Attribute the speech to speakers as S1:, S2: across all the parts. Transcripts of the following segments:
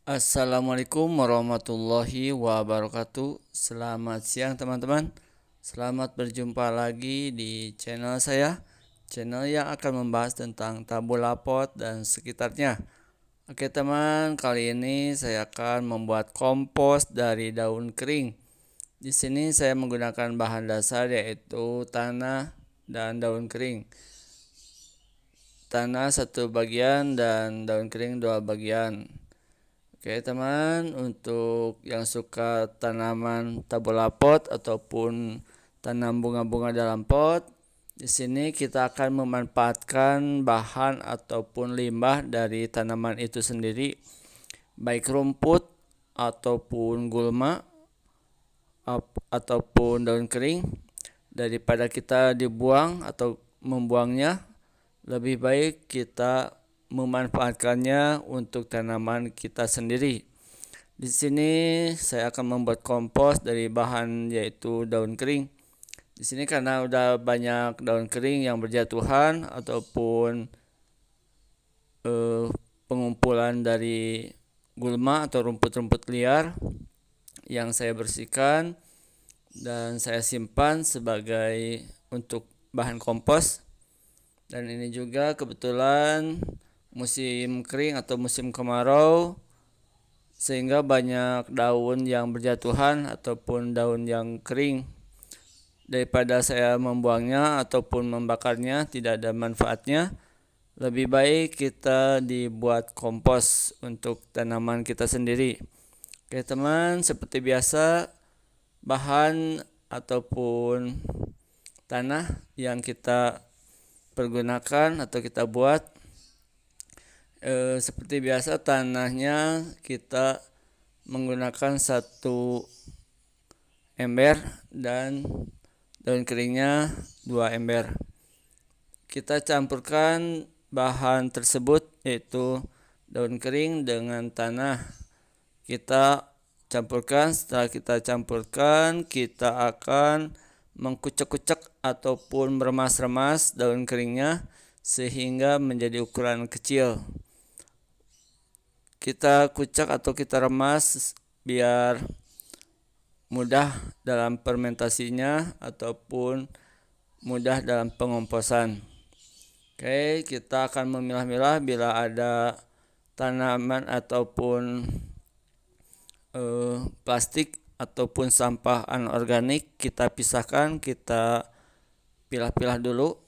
S1: Assalamualaikum warahmatullahi wabarakatuh. Selamat siang teman-teman. Selamat berjumpa lagi di channel saya. Channel yang akan membahas tentang tabula pot dan sekitarnya. Oke teman, kali ini saya akan membuat kompos dari daun kering. Di sini saya menggunakan bahan dasar yaitu tanah dan daun kering. Tanah satu bagian dan daun kering dua bagian. Oke teman, untuk yang suka tanaman tabula pot ataupun tanam bunga-bunga dalam pot, di sini kita akan memanfaatkan bahan ataupun limbah dari tanaman itu sendiri, baik rumput ataupun gulma ataupun daun kering. Daripada kita dibuang atau membuangnya, lebih baik kita memanfaatkannya untuk tanaman kita sendiri. Di sini saya akan membuat kompos dari bahan yaitu daun kering. Di sini karena udah banyak daun kering yang berjatuhan ataupun pengumpulan dari gulma atau rumput-rumput liar yang saya bersihkan dan saya simpan sebagai untuk bahan kompos. Dan ini juga kebetulan musim kering atau musim kemarau, sehingga banyak daun yang berjatuhan ataupun daun yang kering. Daripada saya membuangnya ataupun membakarnya, tidak ada manfaatnya. Lebih baik kita dibuat kompos untuk tanaman kita sendiri. Oke teman, seperti biasa bahan ataupun tanah yang kita pergunakan atau kita buat seperti biasa, tanahnya kita menggunakan satu ember dan daun keringnya 2 ember. Kita campurkan bahan tersebut yaitu daun kering dengan tanah. Kita campurkan, setelah kita campurkan kita akan mengkucek-kucek ataupun meremas-remas daun keringnya sehingga menjadi ukuran kecil. Kita kucek atau kita remas biar mudah dalam fermentasinya ataupun mudah dalam pengomposan. Oke, kita akan memilah-milah bila ada tanaman ataupun plastik ataupun sampah anorganik, kita pisahkan, kita pilah-pilah dulu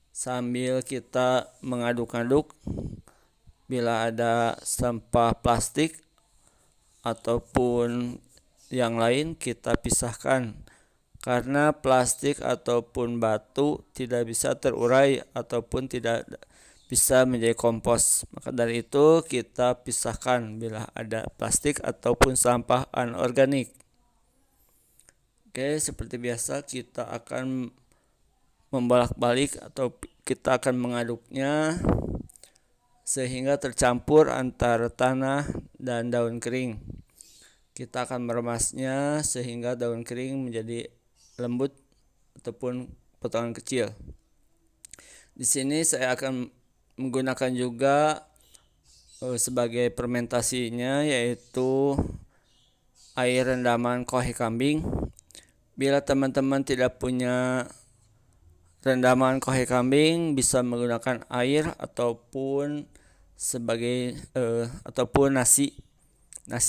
S1: sambil kita mengaduk-aduk. Bila ada sampah plastik ataupun yang lain, kita pisahkan, karena plastik ataupun batu tidak bisa terurai ataupun tidak bisa menjadi kompos. Maka dari itu kita pisahkan bila ada plastik ataupun sampah anorganik. Oke, seperti biasa kita akan membolak-balik atau kita akan mengaduknya sehingga tercampur antara tanah dan daun kering. Kita akan meremasnya sehingga daun kering menjadi lembut ataupun potongan kecil. Di sini saya akan menggunakan juga sebagai fermentasinya yaitu air rendaman kohe kambing. Bila teman-teman tidak punya rendaman kohe kambing, bisa menggunakan air ataupun sebagai ataupun nasi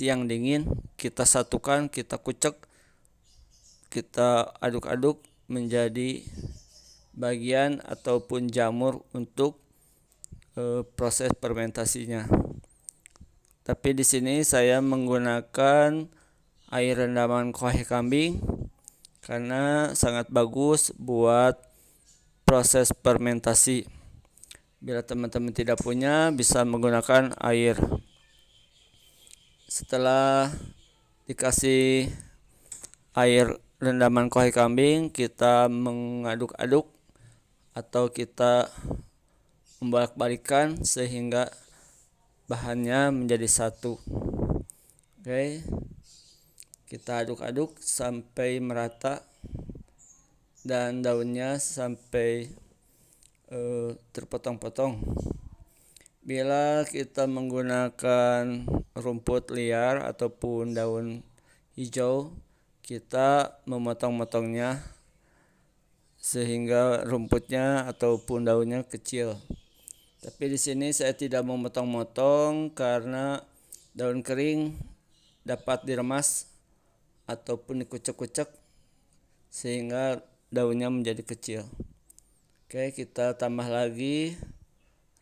S1: yang dingin. Kita satukan, kita kucek, kita aduk-aduk menjadi bagian ataupun jamur untuk proses fermentasinya. Tapi di sini saya menggunakan air rendaman kohe kambing karena sangat bagus buat proses fermentasi. Bila teman-teman tidak punya, bisa menggunakan air. Setelah dikasih air rendaman kohe kambing, kita mengaduk-aduk atau kita membolak-balikkan sehingga bahannya menjadi satu. Oke, kita aduk-aduk sampai merata dan daunnya sampai terpotong-potong. Bila kita menggunakan rumput liar ataupun daun hijau, kita memotong-motongnya sehingga rumputnya ataupun daunnya kecil. Tapi di sini saya tidak memotong-motong karena daun kering dapat diremas ataupun dikucek-kucek sehingga daunnya menjadi kecil. Oke, kita tambah lagi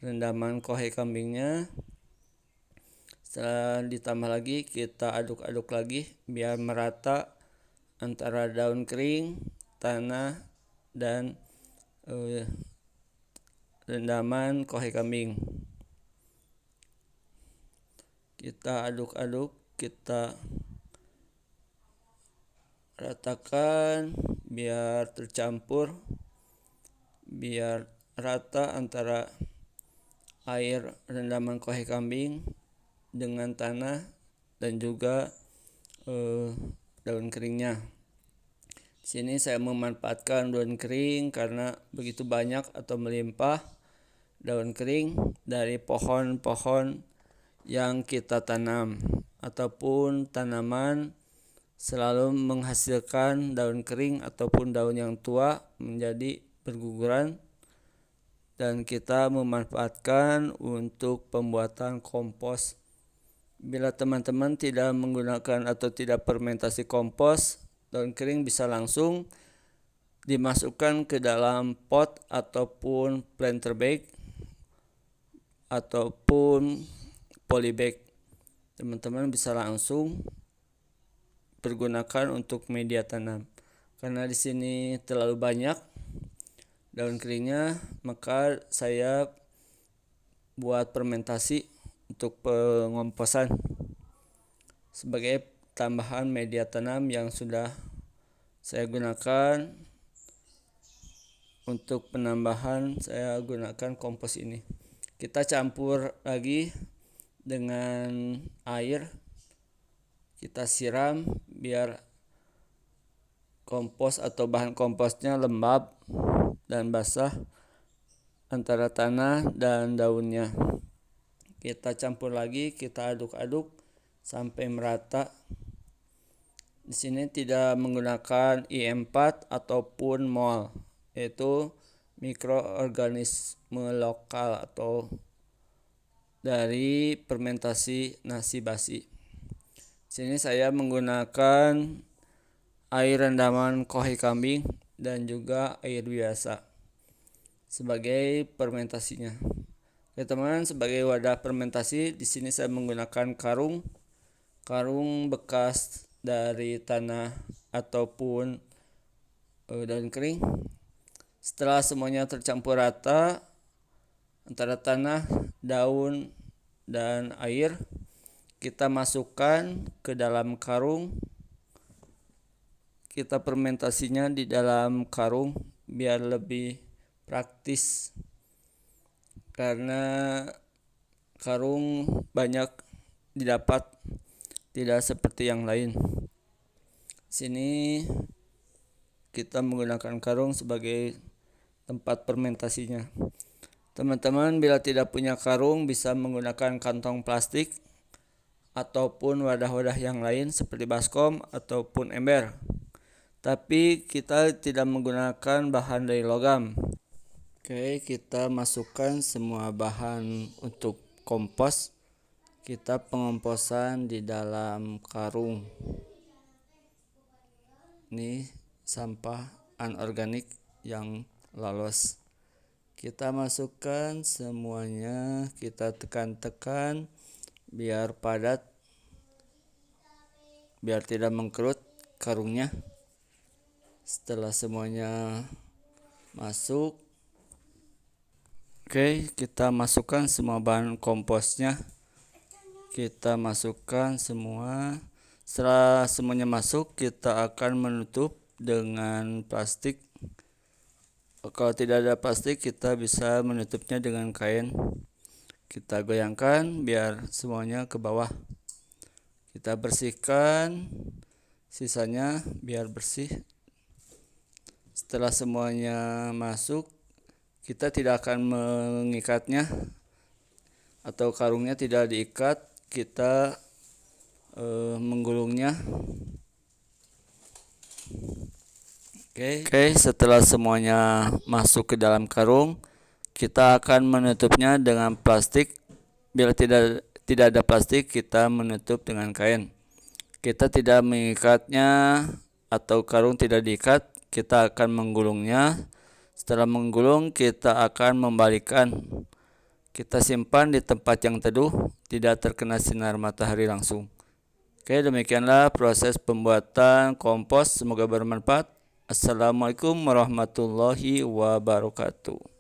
S1: rendaman kohe kambingnya. Setelah ditambah lagi, kita aduk-aduk lagi biar merata antara daun kering, tanah, dan rendaman kohe kambing. Kita aduk-aduk, kita ratakan biar tercampur, biar rata antara air rendaman kohe kambing dengan tanah dan juga daun keringnya. Di sini saya memanfaatkan daun kering karena begitu banyak atau melimpah daun kering dari pohon-pohon yang kita tanam ataupun tanaman selalu menghasilkan daun kering ataupun daun yang tua menjadi berguguran, dan kita memanfaatkan untuk pembuatan kompos. Bila teman-teman tidak menggunakan atau tidak fermentasi kompos, daun kering bisa langsung dimasukkan ke dalam pot ataupun planter bag ataupun polybag. Teman-teman bisa langsung pergunakan untuk media tanam. Karena di sini terlalu banyak daun keringnya, maka saya buat fermentasi untuk pengomposan sebagai tambahan media tanam yang sudah saya gunakan. Untuk penambahan saya gunakan kompos ini. Kita campur lagi dengan air, kita siram biar kompos atau bahan komposnya lembab dan basah antara tanah dan daunnya. Kita campur lagi, kita aduk-aduk sampai merata. Di sini tidak menggunakan IM4 ataupun MOL, yaitu mikroorganisme lokal atau dari fermentasi nasi basi. Di sini saya menggunakan air rendaman kohe kambing dan juga air biasa sebagai fermentasinya. Oke teman, sebagai wadah fermentasi di sini saya menggunakan karung bekas dari tanah ataupun daun kering. Setelah semuanya tercampur rata antara tanah, daun, dan air, kita masukkan ke dalam karung. Kita fermentasinya di dalam karung biar lebih praktis, karena karung banyak didapat, tidak seperti yang lain. Sini kita menggunakan karung sebagai tempat fermentasinya. Teman-teman bila tidak punya karung bisa menggunakan kantong plastik ataupun wadah-wadah yang lain seperti baskom ataupun ember. Tapi kita tidak menggunakan bahan dari logam. Oke, kita masukkan semua bahan untuk kompos. Kita pengomposan di dalam karung. Ini sampah anorganik yang lolos. Kita masukkan semuanya, kita tekan-tekan biar padat, biar tidak mengkerut karungnya. Setelah semuanya masuk, oke, kita masukkan semua bahan komposnya. Kita masukkan semua. Setelah semuanya masuk, kita akan menutup dengan plastik. Kalau tidak ada plastik, kita bisa menutupnya dengan kain. Kita goyangkan biar semuanya ke bawah. Kita bersihkan sisanya biar bersih. Setelah semuanya masuk, kita tidak akan mengikatnya, atau karungnya tidak diikat, kita menggulungnya. Oke, setelah semuanya masuk ke dalam karung, kita akan menutupnya dengan plastik. Bila tidak ada plastik, kita menutup dengan kain. Kita tidak mengikatnya atau karung tidak diikat, kita akan menggulungnya. Setelah menggulung, kita akan membalikan. Kita simpan di tempat yang teduh, tidak terkena sinar matahari langsung. Oke, demikianlah proses pembuatan kompos. Semoga bermanfaat. Assalamualaikum warahmatullahi wabarakatuh.